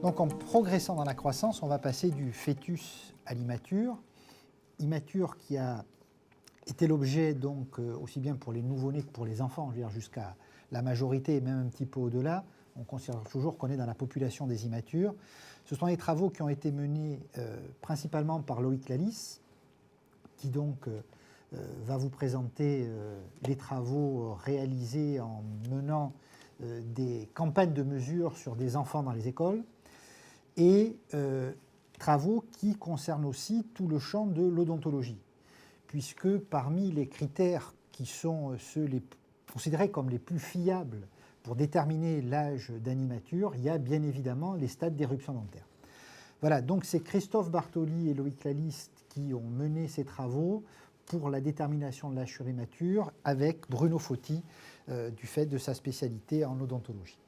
Donc en progressant dans la croissance, on va passer du fœtus à l'immature. Immature qui a été l'objet donc aussi bien pour les nouveau-nés que pour les enfants, je veux dire jusqu'à la majorité et même un petit peu au-delà. On considère toujours qu'on est dans la population des immatures. Ce sont des travaux qui ont été menés principalement par Loïc Lalisse, qui donc va vous présenter les travaux réalisés en menant des campagnes de mesure sur des enfants dans les écoles et travaux qui concernent aussi tout le champ de l'odontologie, puisque parmi les critères qui sont ceux considérés comme les plus fiables pour déterminer l'âge d'un immature, il y a bien évidemment les stades d'éruption dentaire. Voilà, donc c'est Christophe Bartoli et Loïc Lalisse qui ont mené ces travaux pour la détermination de l'âge sur immature avec Bruno Fauti, du fait de sa spécialité en odontologie.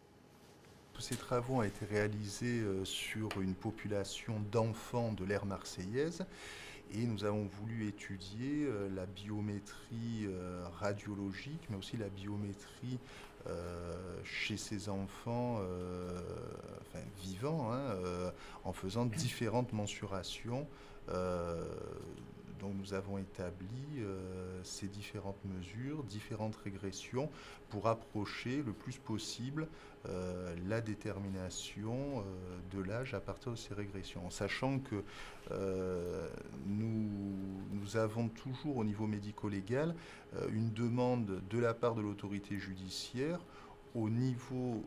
Tous ces travaux ont été réalisés sur une population d'enfants de l'ère marseillaise et nous avons voulu étudier la biométrie radiologique, mais aussi la biométrie chez ces enfants vivants, en faisant différentes mensurations. Donc nous avons établi ces différentes mesures, différentes régressions pour approcher le plus possible la détermination de l'âge à partir de ces régressions, en sachant que nous avons toujours au niveau médico-légal une demande de la part de l'autorité judiciaire au niveau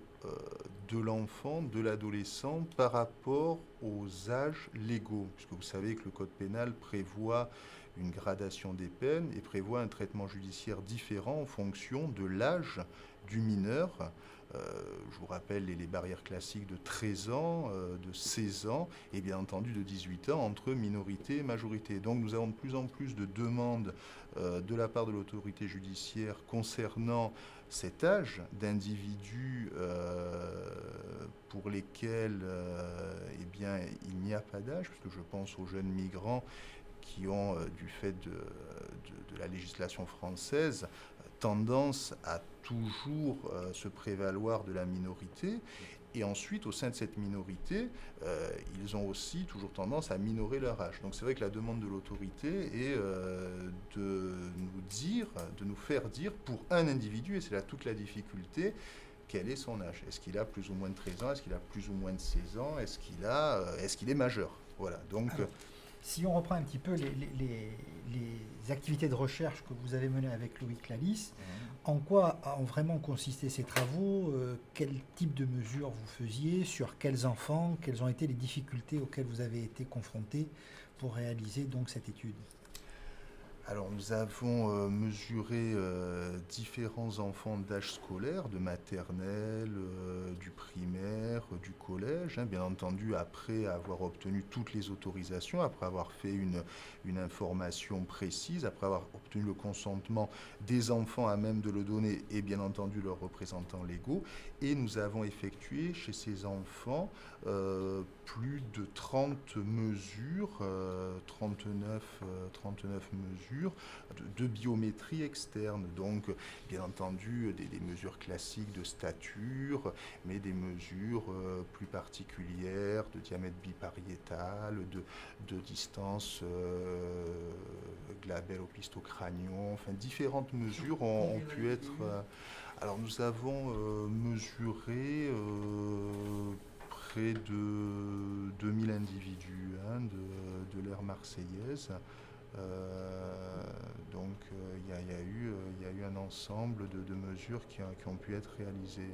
de l'enfant, de l'adolescent, par rapport aux âges légaux, puisque vous savez que le Code pénal prévoit une gradation des peines et prévoit un traitement judiciaire différent en fonction de l'âge du mineur. Je vous rappelle les barrières classiques de 13 ans, de 16 ans et bien entendu de 18 ans entre minorité et majorité. Donc nous avons de plus en plus de demandes de la part de l'autorité judiciaire concernant cet âge d'individus pour lesquels eh bien, il n'y a pas d'âge, parce que je pense aux jeunes migrants qui ont, du fait de la législation française, tendance à toujours se prévaloir de la minorité. Et ensuite, au sein de cette minorité, ils ont aussi toujours tendance à minorer leur âge. Donc c'est vrai que la demande de l'autorité est de nous dire, de nous faire dire pour un individu, et c'est là toute la difficulté, quel est son âge. Est-ce qu'il a plus ou moins de 13 ans? Est-ce qu'il a plus ou moins de 16 ans? Est-ce qu'il est majeur? Voilà. Donc, alors, si on reprend un petit peu les activités de recherche que vous avez menées avec Loïc Lalisse, en quoi ont vraiment consisté ces travaux? Quel type de mesures vous faisiez? Sur quels enfants? Quelles ont été les difficultés auxquelles vous avez été confrontés pour réaliser donc cette étude? alors nous avons mesuré différents enfants d'âge scolaire, de maternelle, du primaire, du collège, bien entendu après avoir obtenu toutes les autorisations, après avoir fait une information précise, après avoir obtenu le consentement des enfants à même de le donner et bien entendu leurs représentants légaux. Et nous avons effectué chez ces enfants plus de 30 mesures, 39 mesures de biométrie externe. Donc, bien entendu, des mesures classiques de stature, mais des mesures plus particulières de diamètre bipariétal, de distance glabello-opistocranion, enfin, différentes mesures ont pu être... alors, nous avons mesuré près de 2000 individus de l'ère marseillaise. Donc il y a eu un ensemble de mesures qui ont pu être réalisées.